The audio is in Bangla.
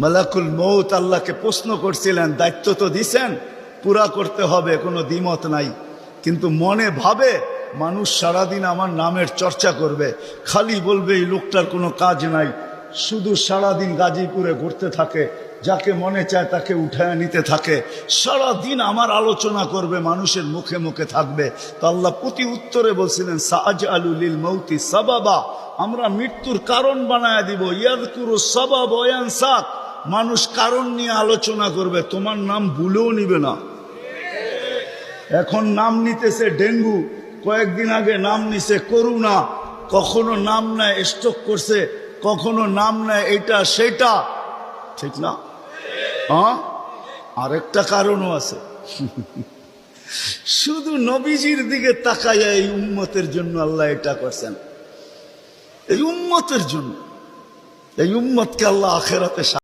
মালাকুল মউত আল্লাহকে প্রশ্ন করছিলেন, দায়িত্ব তো দিছেন, পুরা করতে হবে, কোনো দ্বিমত নাই। কিন্তু মনে ভাবে মানুষ সারাদিন আমার নামের চর্চা করবে, খালি বলবে এই লোকটার কোনো কাজ নাই, শুধু সারাদিন গাজীপুরে ঘুরতে থাকে, যাকে মনে চায় তাকে উঠায় নিতে থাকে, সারাদিন আমার আলোচনা করবে, মানুষের মুখে মুখে থাকবে। তো আল্লাহ প্রতি উত্তরে বলছিলেন, সাআজআলু লিল মাউতি সাবাবা, আমরা মৃত্যুর কারণ বানায় দিব। ইয়াযকুরু সাবাব ওয়া ইয়ানসাক, মানুষ কারণ নিয়ে আলোচনা করবে, তোমার নাম ভুলেও নিবে না। এখন নাম নিতেছে ডেঙ্গু, কয়েকদিন আগে নাম নিছে করোনা, কখনো নাম নেয় স্ট্রোক করছে, কখনো নাম নেয় এইটা সেটা, ঠিক না? হ্যাঁ, আরেকটা কারণও আছে। শুধু নবীজির দিকে তাকাইয়া এই উম্মতের জন্য আল্লাহ এটা করছেন, এই উম্মতের জন্য। এই উম্মতকে আল্লাহ আখিরাতে